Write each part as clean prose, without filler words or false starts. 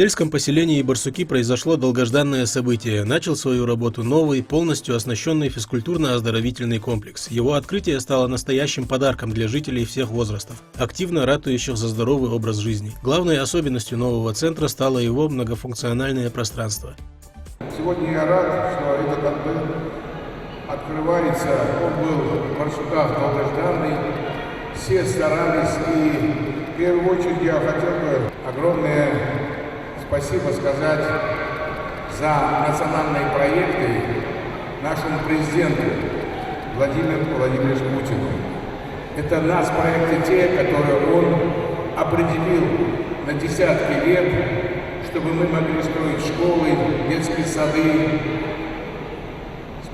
В сельском поселении Барсуки произошло долгожданное событие. Начал свою работу новый, полностью оснащенный физкультурно-оздоровительный комплекс. Его открытие стало настоящим подарком для жителей всех возрастов, активно ратующих за здоровый образ жизни. Главной особенностью нового центра стало его многофункциональное пространство. Сегодня я рад, что этот отдых открывается. Он был в Барсуках долгожданный. Все старались, и в первую очередь я хотел бы огромное спасибо сказать за национальные проекты нашему президенту Владимиру Владимировичу Путину. Это нас проекты те, которые он определил на десятки лет, чтобы мы могли строить школы, детские сады,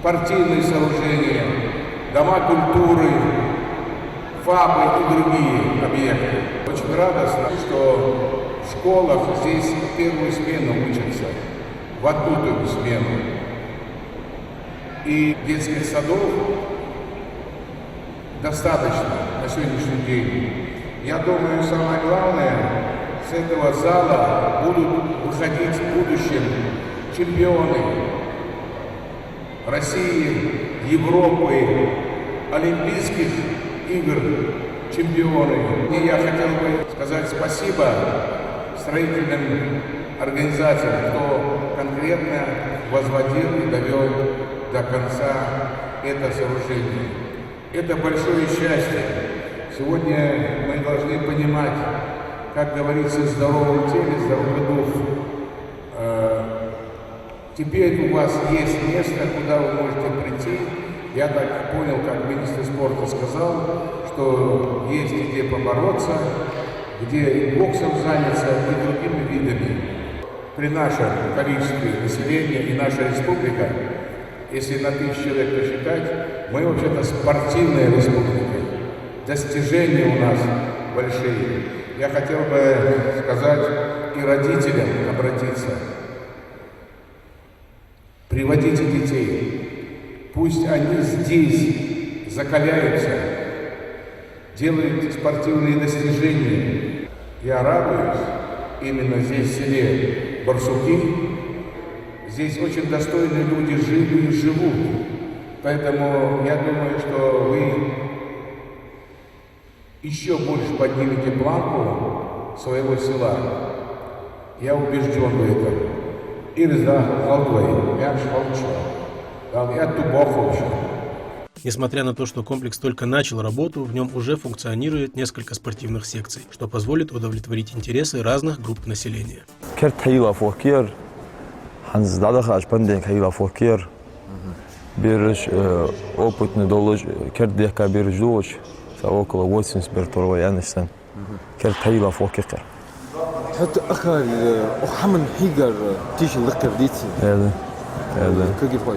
спортивные сооружения, дома культуры, ФАПы и другие объекты. Очень радостно, что в школах здесь первую смену учатся, в одну смену. И детских садов достаточно на сегодняшний день. Я думаю, самое главное, с этого зала будут выходить в будущем чемпионы России, Европы, Олимпийских игр, чемпионы. И я хотел бы сказать спасибо строительным организациям, кто конкретно возводил и довел до конца это сооружение. Это большое счастье. Сегодня мы должны понимать, как говорится, в здоровом теле, здоровый дух. Теперь у вас есть место, куда вы можете прийти. Я так понял, как министр спорта сказал, что есть где побороться, где и боксом заняться, и другими видами. При нашем количестве населения и наша республика, если на 1000 человек посчитать, мы вообще-то спортивная республика. Достижения у нас большие. Я хотел бы сказать и родителям обратиться. Приводите детей. Пусть они здесь закаляются, делают спортивные достижения. Я радуюсь именно здесь, в селе Барсуки. Здесь очень достойные люди жили и живут. Поэтому я думаю, что вы еще больше поднимете планку своего села. Я убежден в этом. Несмотря на то, что комплекс только начал работу, в нем уже функционирует несколько спортивных секций, что позволит удовлетворить интересы разных групп населения. около 80 бертурова янышсан. Кертайла фокикер. حتى أخر أحمد حجر تيجي لكر ديتي. هذا. كجيب هاي.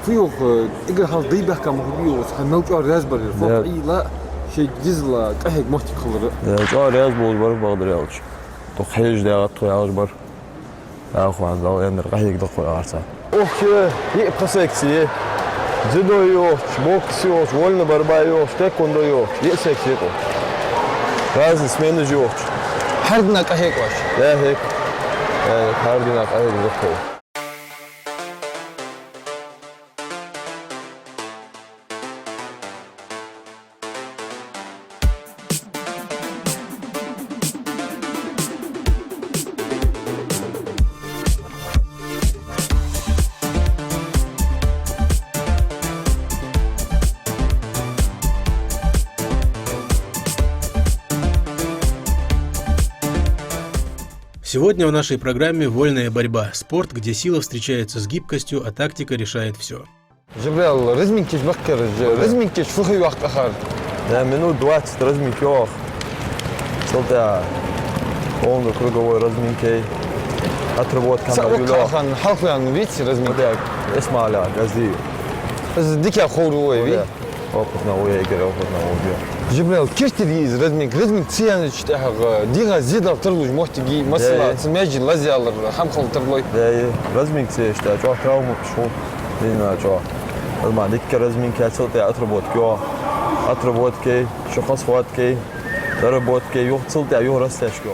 فيه إجر هالضيبة كمهبيو سحنوج رازبر الفقعي لا شيء جزلا كهيك محتي خلر. جا رازبر بر بقدر يعوش. تخيج ده قطع يعوش بر. أخو عن ذا يمر كهيك دخل أرسل. أوكي يبقى سكسي. جدو يوش، بوكس يوش، ولنا بربا يوش، تايكوندو يوش، يسكسي يوش. راز سمينج يوش. حردنا كهيك واش. لا هيك. حردنا كهيك دخل. Сегодня в нашей программе «Вольная борьба» – спорт, где сила встречается с гибкостью, а тактика решает все. جبريل رزمينكش بكر رزمينكش فخي وقت آخر. Да, минут 20 разминки. Солта. Он круговой разминки. Отработка на бюло. سأوقع حلقة عن بيتي رزمينك. ده اسمع لا قصدي. بس ديك يا خورو وي. опытно ويجري опытно وبيع. جبريل كيف تريز رزمينك تسيان تشتاق ديغا زيدا ترلوج محتاجي مثلا تماجي لازيال حمخل ترلوي. ده разминки اشتا جو تراوم شو. دينا جو. ما ديك разминки صلتا отработки. отработки, шухосхватки, доработки, юг цилти, юг растешки.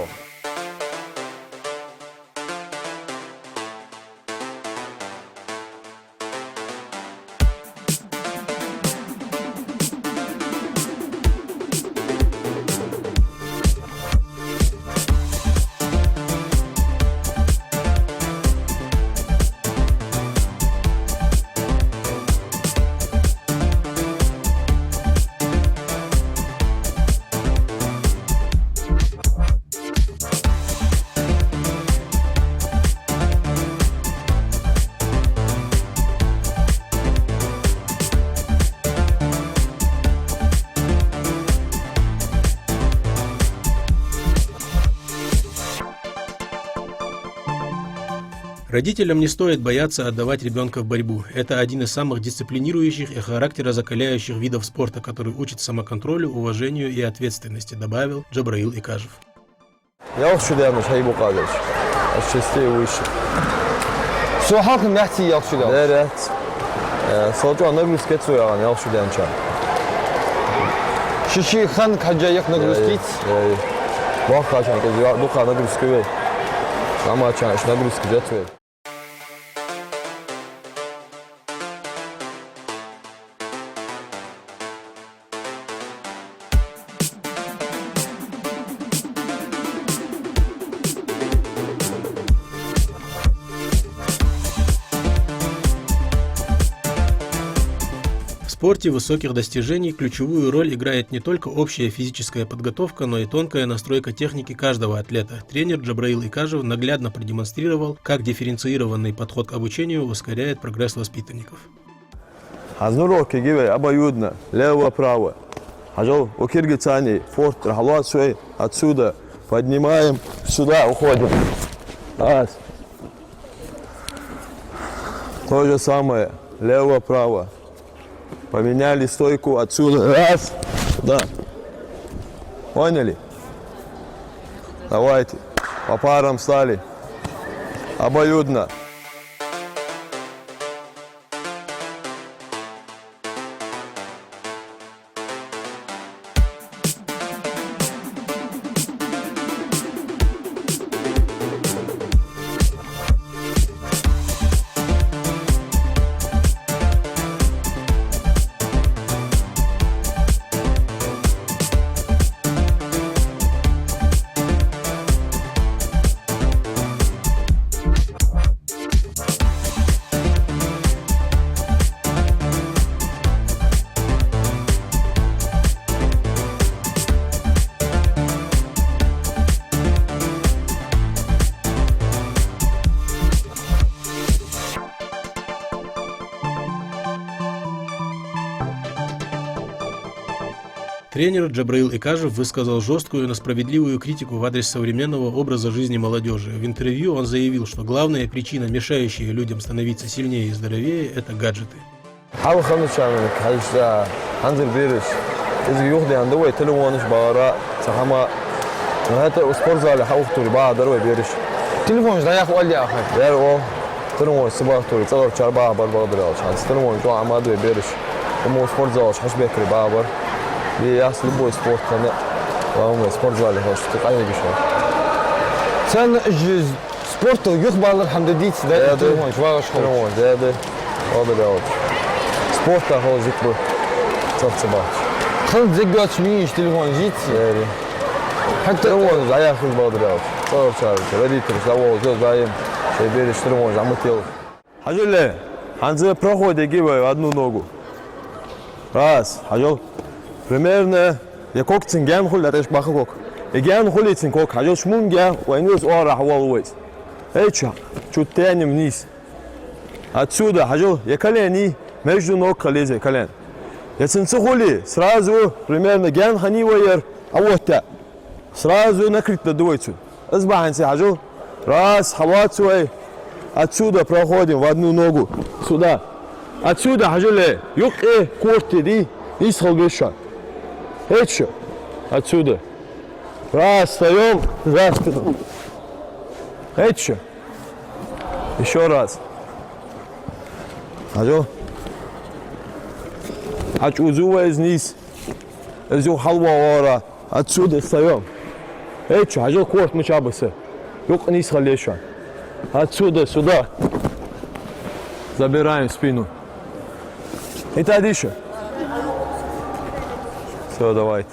Родителям не стоит бояться отдавать ребенка в борьбу. Это один из самых дисциплинирующих и характерозакаляющих видов спорта, который учит самоконтролю, уважению и ответственности, добавил Джабраил Икажев. Yaxşı deyəmiş, hey bu qardaş. Əşkəstəyi bu işi. Su halkın nəhti yaxşı da. Dərət. Sadəcə nagruska soyağın, yaxşı deyəmişəm. Şişi xan kacayıq nagruskit. Vaxt qaçan, bu qana nagruska ver. Ama çan, iş nagruska jet ver. В спорте высоких достижений ключевую роль играет не только общая физическая подготовка, но и тонкая настройка техники каждого атлета. Тренер Джабраил Икажев наглядно продемонстрировал, как дифференцированный подход к обучению ускоряет прогресс воспитанников. Hazırlık gibi обоюдно, лево-право. Хажал, укиргицани, форт, рахалат свой, отсюда, поднимаем, сюда уходим. Раз. То же самое, лево-право. Поменяли стойку отсюда. Раз. Да. Поняли? Давайте. По парам стали. Обоюдно. Тренер Джабраил Икажев высказал жесткую, но справедливую критику в адрес современного образа жизни молодежи. В интервью он заявил, что главная причина, мешающая людям становиться сильнее и здоровее, это гаджеты. Telefon dayak ol ya axı. Der o telefon sabah tur çalar çarba bar bağdır al. Şans telefon jo amadu beriş. Ama spor zal haş bekri babar. Bir yaslı bu spor kanı. Ama spor zal hoş tıqayı bir şey. Sen sportda yox balır hamda deyits da telefon şvağa şol. Telefon dedi. O da al. Sportda hozit bu. Çok sabah. Xıl zəgətmiş telefon deyits. Yani. Hatta Telefon ayaklı bağdır al. Çalar çarba. Родитель завод задаем. Şey beriş telefon замутил. Хажуле. Ханзы проходит гибай одну ногу. Раз, хажул. Примерно я кок цинген хул латеш баху кок. Еген хули цин кок. Хажул шмунге, вайнус ора хавалуэс. Эча, чуть тянем вниз. Отсюда, хажул, я колени, между ног колени, колен. Я цинцы хули, сразу примерно ген хани вайер, а вот так. Сразу накрыть на двойцу. Избавимся, хажул. Раз, хават свой. Отсюда проходим в одну ногу. Сюда. Отсюда, хажуле, юг корти ди, и схолбеша. Еще. Отсюда. Раз, встаем, за спину. Еще. Еще раз. Хажул. Хач узува из низ. Изю халва ора. Отсюда встаем. Еще, хажул корт мучабысы. Юг низ халеша. Отсюда, сюда. Забираем спину. И тогда еще. Все, давайте.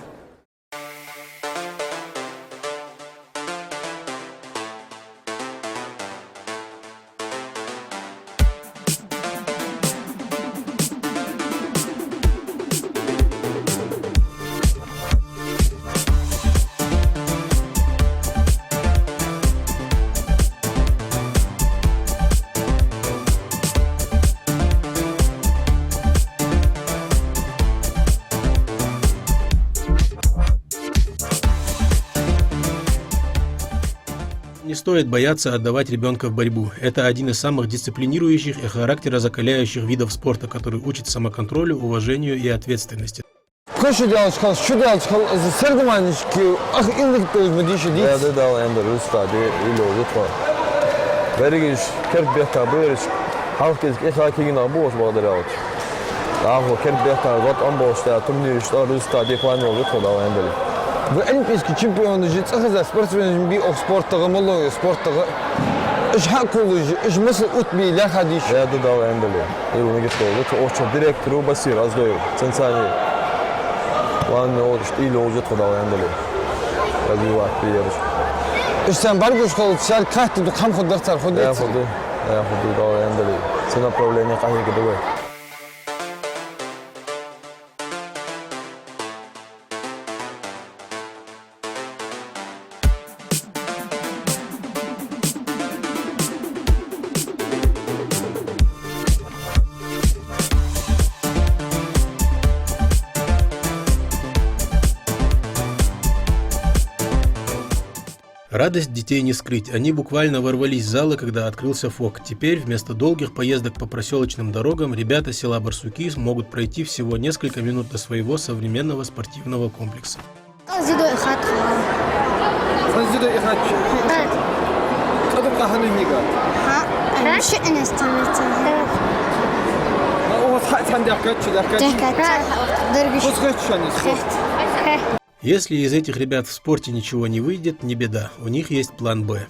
Не стоит бояться отдавать ребенка в борьбу. Это один из самых дисциплинирующих и характерозакаляющих видов спорта, который учит самоконтролю, уважению и ответственности. Что делать, соревнований, ах, инлик тоже мы дишь. Я дал эндер устади или лутва. Берегиш, кербета берегиш. Halkes ik ga kijken naar boos worden eruit. Daarvoor kan ik wat aanbouw staat, toen nu staat die gewoon wel gedaan eindelijk. We Olympische kampioenen zitten, als ze sporters bij of sporten, malloy sporten, is hakology, is misschien uit bij lachadisch. Ja, dat al eindelijk. Ik wil niet zeggen, dat is ook direct robasir als doe. Sensani. Want ook stil ook het gedaan eindelijk. Dat is wat hier. Is zijn bargos gewoon zelf krijgt de kam voor dat voor dit. Ja, goed, dat eindelijk. Zijn er problemen kan je doen. Радость детей не скрыть. Они буквально ворвались в залы, когда открылся ФОК. Теперь вместо долгих поездок по проселочным дорогам ребята села Барсуки смогут пройти всего несколько минут до своего современного спортивного комплекса. Если из этих ребят в спорте ничего не выйдет, не беда. У них есть план «Б».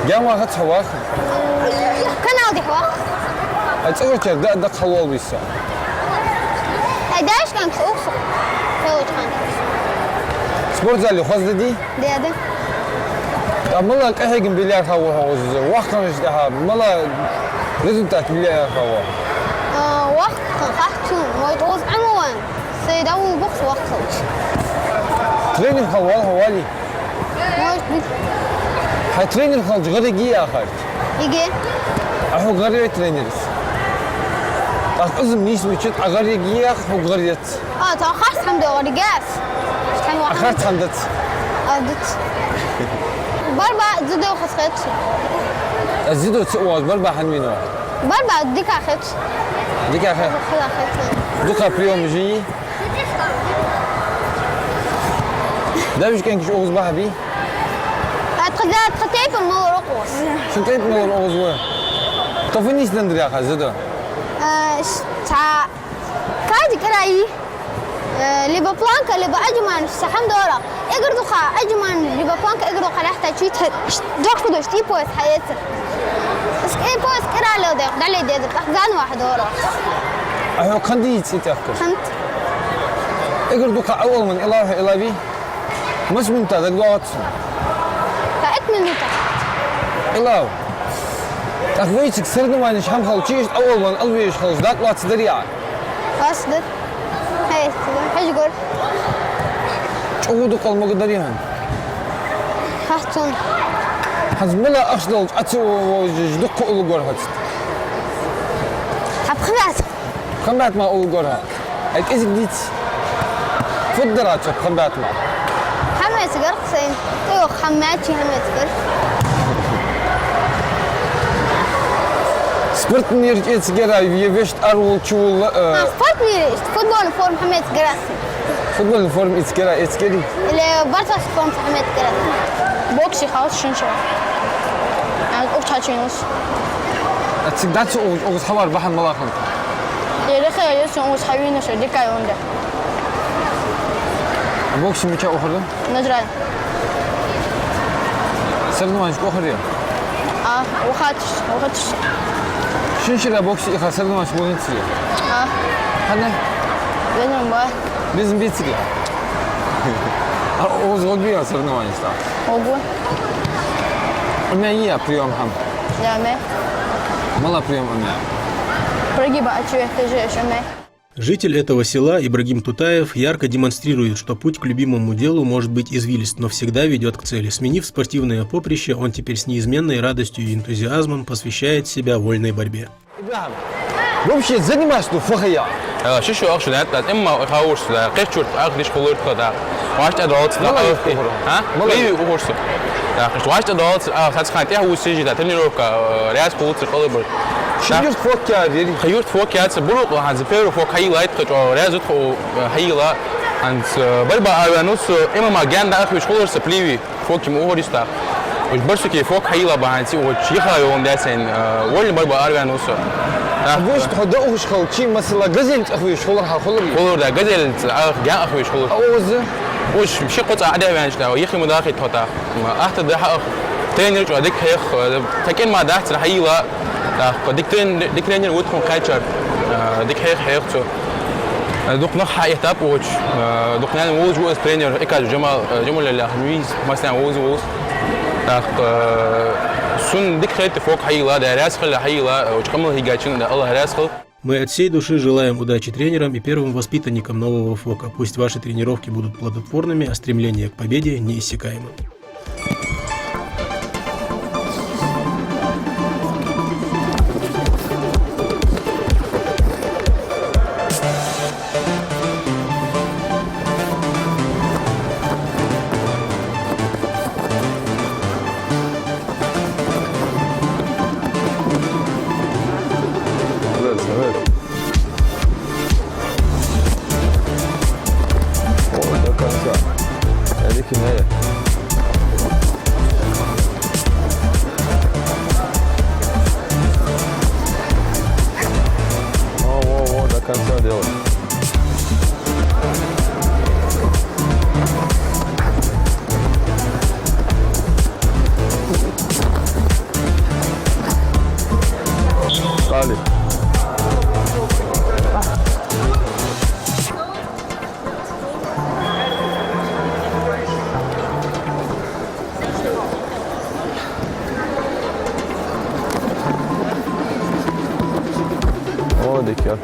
جامعة هتسواخ. كان عادي حواخ. هتسوي كذا ده خلول بيسا. هداش كان كوخ. سويت كان. سبورت زالي خذ دي. ده. طب ملا كهيك بليار هوا وقت مش ده ملا لازم تتبليار هوا. وقت خاطر ما يتوز عموان. سيداو بوكس وقت. تريننج هوالي. هترين الخلج غير يجي آخر. يجي؟ أهو غير ترينرز. أخذ نيش بيشت غير يجي آخر هو غير يت. تأخرت حمد غير جاف. أخرت حمدت. أدت. بربع زدوا خسرت. زدوا تسوى بربع حنمينه. بربع ديك أخذت. ديك آخر. ديك بريوم جي. ده مش كان كش أوز بحبي. تخطيب المول رقوص. شو تخطيب المول رقوص وين؟ طفني سندري يا أخي زده. كادي كراي. لبا بلانكا لبا أجمان سحم دورا. إقدر دخا أجمان لبا بلانكا إقدر دخا لحتى شيء دخل دوش تي بوس حياته. بس إيه بوس كرا لو ده دللي ده تحزان واحد دورا. أهو كندي تتأكد. خنت. إقدر دخا أول من إلى بي. مش منتظر دوات. minuta. Hello. أخويتك سرنا ما نشهم خلصيش أول من ألبيش خلص دات لا تدريع. أصدق. هاي إيش قول؟ شو قال ما قدريهن. حسون. حزملا أشدل أتو جدق أول قول هست. حب خمات. خمات ما أول قول هاد. هيك إيش جديد. فدرات خمات ما. حمات قرصين. أيوة حماتي حمات قرص. سبورت نيرج إتسجرا يبيشت أرول شول. سبورت نيرج فوتبول فورم حمات قرص. فوتبول فورم إتسجرا إتسجري. اللي برتا فورم حمات قرص. بوكسي خلاص شنشر. أنا أوش هاتشينوس. أتسجدات أو حوار بحر ملاخن. يرخي يسون أوش حوينوس ديكا يوندا. بوكسي متى أخره؟ نجران. سرنا ما نشوف أخره. وخاتش. شنشر بوكسي إخا سرنا ما نشوف نتسيا. هنا. لازم بقى. لازم بيتسيا. هو زود بيها سرنا ما نشوف. هو بقى. أنا يا بريوم هم. لا ما. مالا بريوم أنا. прогиба очевидно. Житель этого села Ибрагим Тутаев ярко демонстрирует, что путь к любимому делу может быть извилист, но всегда ведет к цели. Сменив спортивное поприще, он теперь с неизменной радостью и энтузиазмом посвящает себя вольной борьбе. Вообще занимаешься фахая. شو أخشى ده إما خاورس ده قشور أخدش خلور كده واشت أدوات ده ها ليه وخورس ده قشت واشت أدوات ساعات خانت هو سيجي ده تاني روك رياض خلوت القلب Şimdi fok ya dedi. خيورت فوق يا تبرق عن زفير فوق هاي لايت قش رياض خو هاي لا عن بربع أرانوس إما ما جان ده أخوش خلور سبليوي فوق كم أوريس ده وش برسو كي فوق هاي لا بعدين وشيخا يوم ده سين ولا بربع أرانوس Вось туда уж холчи, масла газель أخوي شغلها خلور. خلور ده جزء جان أخوش خلور أوزه. وش شيء قطع عدا يعني شنو يخي مداخل توتا ما أحد ده حق تاني رجع ديك هيخ تكين ما دحت الحقيقة لا ديك تاني وتكون كاتشر ديك هيخ تو دوك نخ يهتاب وش دوك نان ووز ووز ترينر إكاد جمال الهميز مثلا ووز سون ديك خيط فوق حقيقة ده راسخل الحقيقة وتكمل هي جاتشين ده الله راسخل. Мы от всей души желаем удачи тренерам и первым воспитанникам нового ФОКа. Пусть ваши тренировки будут плодотворными, а стремление к победе неиссякаемым. Evet. Orada kanka. Hadi kimeye? О, до конца делать. Стали. О, дикер.